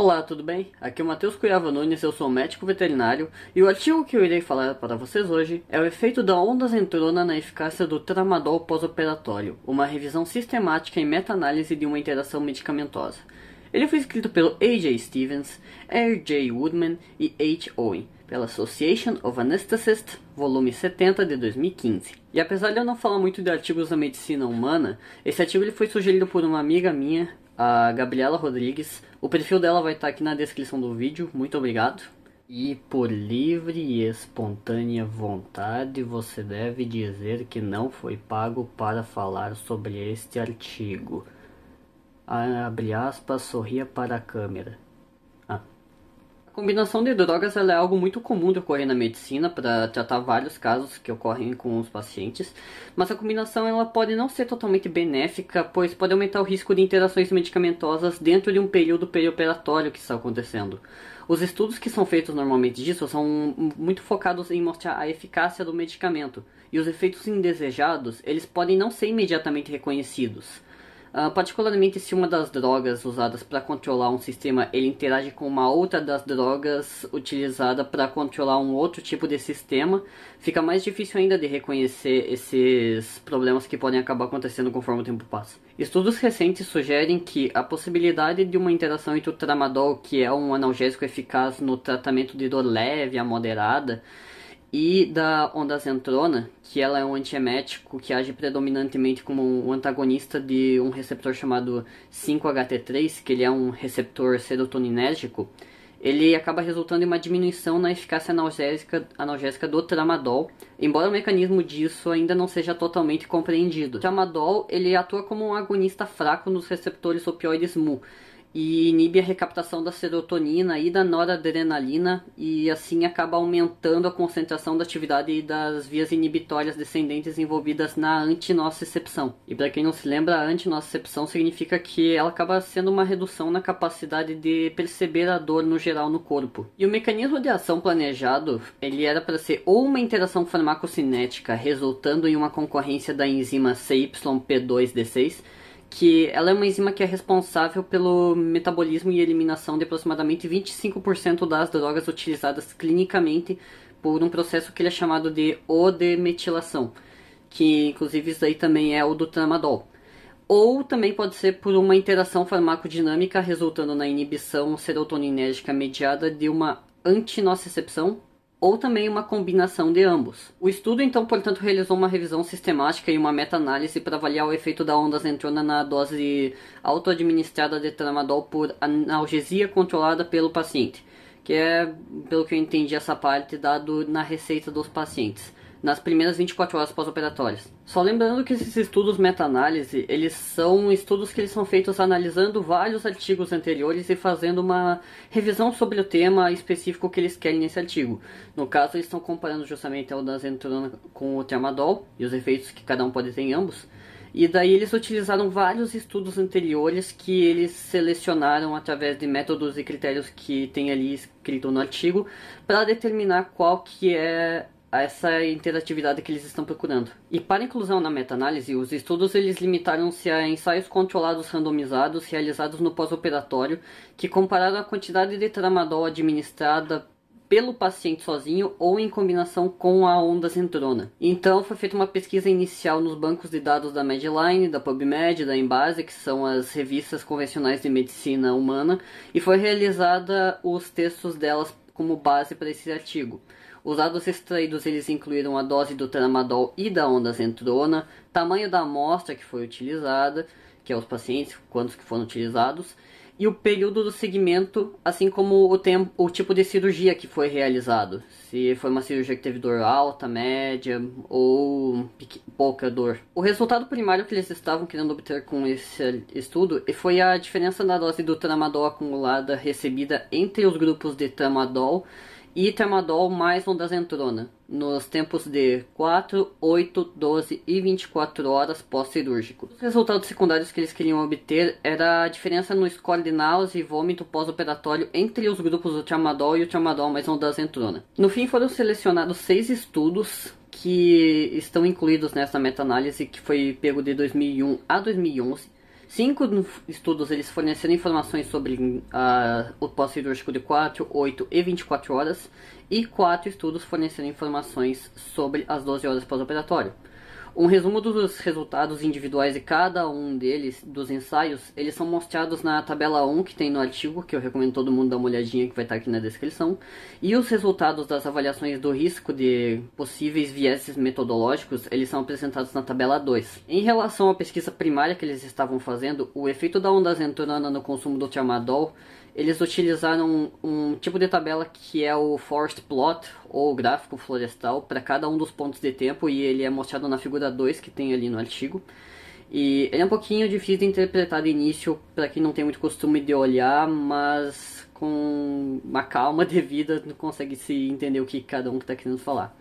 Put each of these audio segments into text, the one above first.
Olá, tudo bem? Aqui é o Matheus Cunhava Nunes, eu sou médico veterinário e o artigo que eu irei falar para vocês hoje é o efeito da ondazentrona na eficácia do tramadol pós-operatório, uma revisão sistemática e meta-análise de uma interação medicamentosa. Ele foi escrito pelo A.J. Stevens, R.J. Woodman e H. Owen, pela Association of Anesthesists, volume 70 de 2015. E apesar de eu não falar muito de artigos da medicina humana, esse artigo ele foi sugerido por uma amiga minha, a Gabriela Rodrigues. O perfil dela vai estar aqui na descrição do vídeo, muito obrigado. E por livre e espontânea vontade, você deve dizer que não foi pago para falar sobre este artigo. Abre aspas, sorria para a câmera. A combinação de drogas ela é algo muito comum de ocorrer na medicina para tratar vários casos que ocorrem com os pacientes, mas a combinação ela pode não ser totalmente benéfica, pois pode aumentar o risco de interações medicamentosas dentro de um período perioperatório que está acontecendo. Os estudos que são feitos normalmente disso são muito focados em mostrar a eficácia do medicamento, e os efeitos indesejados eles podem não ser imediatamente reconhecidos. Particularmente se uma das drogas usadas para controlar um sistema ele interage com uma outra das drogas utilizada para controlar um outro tipo de sistema, fica mais difícil ainda de reconhecer esses problemas que podem acabar acontecendo conforme o tempo passa. Estudos recentes sugerem que a possibilidade de uma interação entre o tramadol, que é um analgésico eficaz no tratamento de dor leve a moderada, e da ondazentrona, que ela é um antiemético que age predominantemente como um antagonista de um receptor chamado 5-HT3, que ele é um receptor serotoninérgico, ele acaba resultando em uma diminuição na eficácia analgésica do tramadol, embora o mecanismo disso ainda não seja totalmente compreendido. O tramadol ele atua como um agonista fraco nos receptores opioides mu, e inibe a recaptação da serotonina e da noradrenalina e assim acaba aumentando a concentração da atividade das vias inibitórias descendentes envolvidas na antinocicepção. E para quem não se lembra, a antinocicepção significa que ela acaba sendo uma redução na capacidade de perceber a dor no geral no corpo. E o mecanismo de ação planejado, ele era para ser ou uma interação farmacocinética resultando em uma concorrência da enzima CYP2D6, que ela é uma enzima que é responsável pelo metabolismo e eliminação de aproximadamente 25% das drogas utilizadas clinicamente por um processo que ele é chamado de O-demetilação, que inclusive isso aí também é o do tramadol. Ou também pode ser por uma interação farmacodinâmica resultando na inibição serotoninérgica mediada de uma antinocicepção, ou também uma combinação de ambos. O estudo, então, portanto, realizou uma revisão sistemática e uma meta-análise para avaliar o efeito da ondazentrona na dose auto-administrada de tramadol por analgesia controlada pelo paciente, que é, pelo que eu entendi, essa parte dado na receita dos pacientes, nas primeiras 24 horas pós-operatórias. Só lembrando que esses estudos meta-análise, eles são estudos que eles são feitos analisando vários artigos anteriores e fazendo uma revisão sobre o tema específico que eles querem nesse artigo. No caso, eles estão comparando justamente a ondazentrona com o tramadol e os efeitos que cada um pode ter em ambos. E daí eles utilizaram vários estudos anteriores que eles selecionaram através de métodos e critérios que tem ali escrito no artigo para determinar qual que é essa interatividade que eles estão procurando. E para inclusão na meta-análise, os estudos eles limitaram-se a ensaios controlados randomizados realizados no pós-operatório, que compararam a quantidade de tramadol administrada pelo paciente sozinho ou em combinação com a ondazentrona. Então foi feita uma pesquisa inicial nos bancos de dados da Medline, da PubMed, da Embase, que são as revistas convencionais de medicina humana, e foi realizada os textos delas como base para esse artigo. Os dados extraídos eles incluíram a dose do tramadol e da ondazentrona, tamanho da amostra que foi utilizada, que é os pacientes, quantos que foram utilizados, e o período do segmento, assim como o tipo de cirurgia que foi realizado. Se foi uma cirurgia que teve dor alta, média ou pouca dor. O resultado primário que eles estavam querendo obter com esse estudo foi a diferença da dose do tramadol acumulada recebida entre os grupos de tramadol e tramadol mais ondazentrona, nos tempos de 4, 8, 12 e 24 horas pós-cirúrgico. Os resultados secundários que eles queriam obter era a diferença no score de náusea e vômito pós-operatório entre os grupos do tramadol e o tramadol mais ondazentrona. No fim foram selecionados 6 estudos que estão incluídos nessa meta-análise que foi pego de 2001 a 2011, Estudos eles forneceram informações sobre o pós-cirúrgico de 4, 8 e 24 horas, e 4 estudos forneceram informações sobre as 12 horas pós-operatório. Um resumo dos resultados individuais de cada um deles, dos ensaios, eles são mostrados na tabela 1 que tem no artigo, que eu recomendo todo mundo dar uma olhadinha, que vai estar aqui na descrição. E os resultados das avaliações do risco de possíveis vieses metodológicos, eles são apresentados na tabela 2. Em relação à pesquisa primária que eles estavam fazendo, o efeito da onda zentorana no consumo do tramadol, eles utilizaram um tipo de tabela que é o forest plot, ou gráfico florestal, para cada um dos pontos de tempo, e ele é mostrado na figura 2 que tem ali no artigo. E ele é um pouquinho difícil de interpretar de início para quem não tem muito costume de olhar, mas com uma calma devida consegue se entender o que cada um está querendo falar.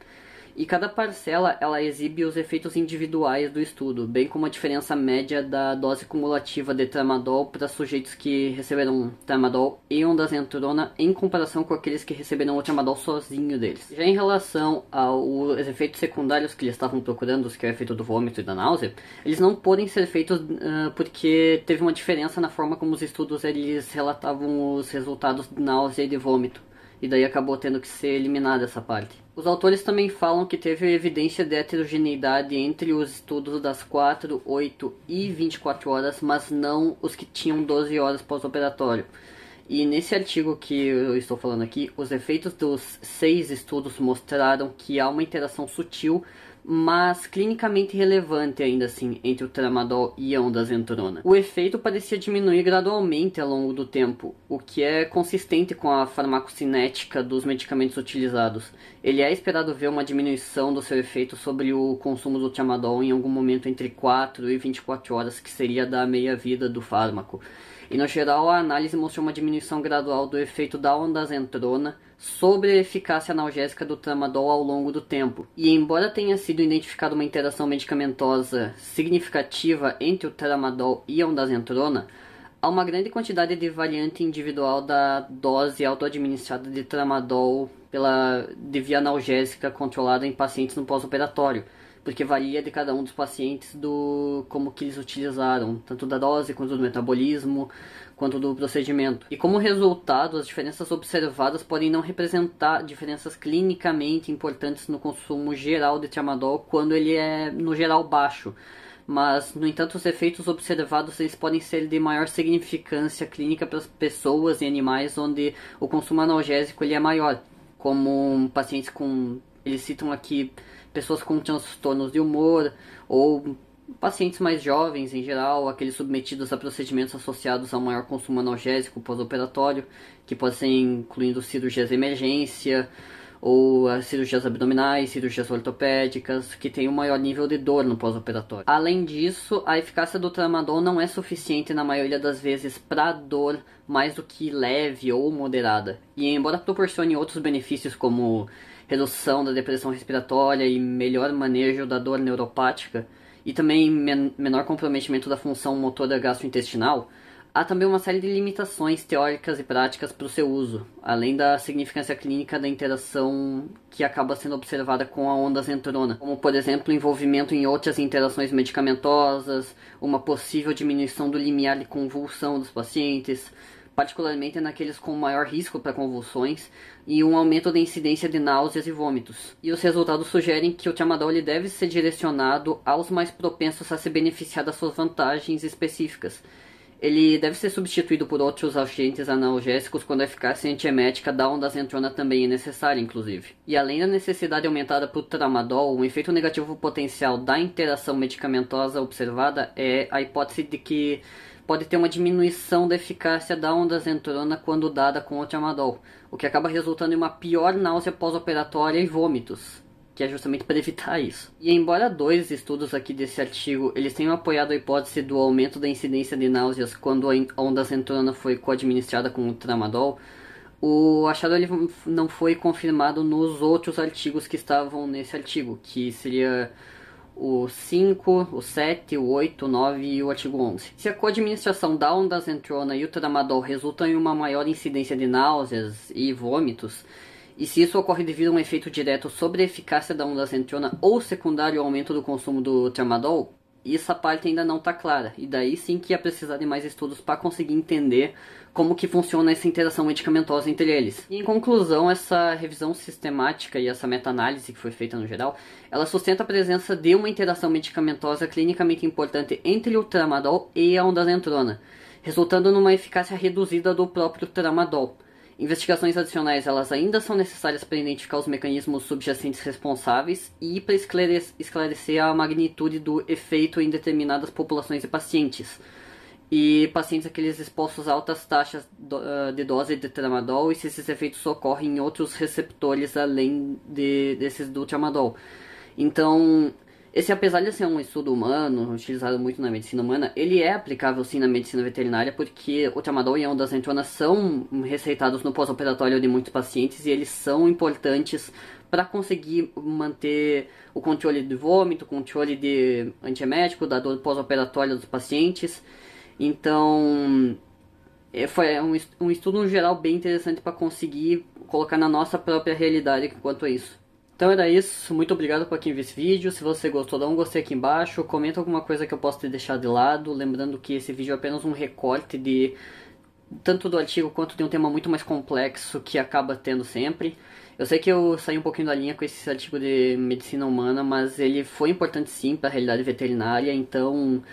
E cada parcela ela exibe os efeitos individuais do estudo, bem como a diferença média da dose cumulativa de tramadol para sujeitos que receberam tramadol e ondansetron em comparação com aqueles que receberam o tramadol sozinho deles. Já em relação aos efeitos secundários que eles estavam procurando, que é o efeito do vômito e da náusea, eles não podem ser feitos porque teve uma diferença na forma como os estudos eles relatavam os resultados de náusea e de vômito. E daí acabou tendo que ser eliminada essa parte. Os autores também falam que teve evidência de heterogeneidade entre os estudos das 4, 8 e 24 horas, mas não os que tinham 12 horas pós-operatório. E nesse artigo que eu estou falando aqui, os efeitos dos 6 estudos mostraram que há uma interação sutil, mas clinicamente relevante ainda assim, entre o tramadol e a ondansetron. O efeito parecia diminuir gradualmente ao longo do tempo, o que é consistente com a farmacocinética dos medicamentos utilizados. Ele é esperado ver uma diminuição do seu efeito sobre o consumo do tramadol em algum momento entre 4 e 24 horas, que seria da meia-vida do fármaco. E no geral, a análise mostrou uma diminuição gradual do efeito da ondansetron sobre a eficácia analgésica do tramadol ao longo do tempo. E embora tenha sido identificada uma interação medicamentosa significativa entre o tramadol e a ondansetron, há uma grande quantidade de variante individual da dose auto-administrada de tramadol de via analgésica controlada em pacientes no pós-operatório, porque varia de cada um dos pacientes do como que eles utilizaram, tanto da dose quanto do metabolismo, quanto do procedimento. E como resultado, as diferenças observadas podem não representar diferenças clinicamente importantes no consumo geral de tramadol quando ele é, no geral, baixo. Mas, no entanto, os efeitos observados eles podem ser de maior significância clínica para as pessoas e animais onde o consumo analgésico ele é maior, como pacientes com, eles citam aqui, pessoas com transtornos de humor, ou pacientes mais jovens em geral, aqueles submetidos a procedimentos associados ao maior consumo analgésico pós-operatório, que pode ser incluindo cirurgias de emergência, ou as cirurgias abdominais, cirurgias ortopédicas, que têm um maior nível de dor no pós-operatório. Além disso, a eficácia do tramadol não é suficiente na maioria das vezes para dor mais do que leve ou moderada. E embora proporcione outros benefícios como redução da depressão respiratória e melhor manejo da dor neuropática, e também menor comprometimento da função motora gastrointestinal, há também uma série de limitações teóricas e práticas para o seu uso, além da significância clínica da interação que acaba sendo observada com a ondansetron, como por exemplo o envolvimento em outras interações medicamentosas, uma possível diminuição do limiar de convulsão dos pacientes, particularmente naqueles com maior risco para convulsões, e um aumento da incidência de náuseas e vômitos. E os resultados sugerem que o tramadol deve ser direcionado aos mais propensos a se beneficiar das suas vantagens específicas. Ele deve ser substituído por outros agentes analgésicos quando a eficácia antiemética da ondansetron também é necessária, inclusive. E além da necessidade aumentada para o tramadol, um efeito negativo potencial da interação medicamentosa observada é a hipótese de que pode ter uma diminuição da eficácia da ondansetron quando dada com o tramadol, o que acaba resultando em uma pior náusea pós-operatória e vômitos, que é justamente para evitar isso. E embora 2 estudos aqui desse artigo eles tenham apoiado a hipótese do aumento da incidência de náuseas quando a ondansetron foi co-administrada com o tramadol, o achado ele não foi confirmado nos outros artigos que estavam nesse artigo, que seria o 5, o 7, o 8, o 9 e o artigo 11. Se a co-administração da ondansetron e o tramadol resultam em uma maior incidência de náuseas e vômitos, e se isso ocorre devido a um efeito direto sobre a eficácia da ondansetron ou secundário ao aumento do consumo do tramadol, e essa parte ainda não está clara, e daí sim que ia precisar de mais estudos para conseguir entender como que funciona essa interação medicamentosa entre eles. E, em conclusão, essa revisão sistemática e essa meta-análise que foi feita no geral, ela sustenta a presença de uma interação medicamentosa clinicamente importante entre o tramadol e a ondansetron, resultando numa eficácia reduzida do próprio tramadol. Investigações adicionais elas ainda são necessárias para identificar os mecanismos subjacentes responsáveis e para esclarecer a magnitude do efeito em determinadas populações de pacientes. E pacientes aqueles expostos a altas taxas de dose de tramadol e se esses efeitos ocorrem em outros receptores além desses do tramadol. Então, esse, apesar de ser um estudo humano, utilizado muito na medicina humana, ele é aplicável sim na medicina veterinária, porque o tramadol e a ondansetron são receitados no pós-operatório de muitos pacientes e eles são importantes para conseguir manter o controle de vômito, controle de antiemético, da dor pós-operatória dos pacientes. Então, foi um estudo no geral bem interessante para conseguir colocar na nossa própria realidade quanto a isso. Então era isso, muito obrigado por quem viu esse vídeo. Se você gostou, dá um gostei aqui embaixo, comenta alguma coisa que eu possa ter deixado de lado. Lembrando que esse vídeo é apenas um recorte de tanto do artigo quanto de um tema muito mais complexo que acaba tendo sempre. Eu sei que eu saí um pouquinho da linha com esse artigo de medicina humana, mas ele foi importante sim para a realidade veterinária, então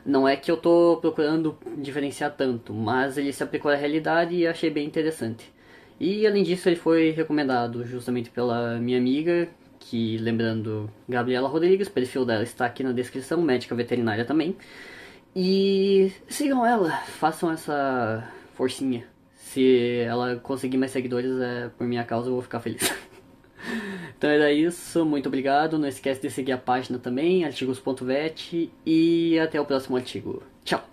não é que eu tô procurando diferenciar tanto, mas ele se aplicou à realidade e achei bem interessante. E além disso ele foi recomendado justamente pela minha amiga, que, lembrando, Gabriela Rodrigues, o perfil dela está aqui na descrição, médica veterinária também. E sigam ela, façam essa forcinha. Se ela conseguir mais seguidores, por minha causa, eu vou ficar feliz. Então era isso, muito obrigado, não esquece de seguir a página também, artigos.vet, e até o próximo artigo. Tchau!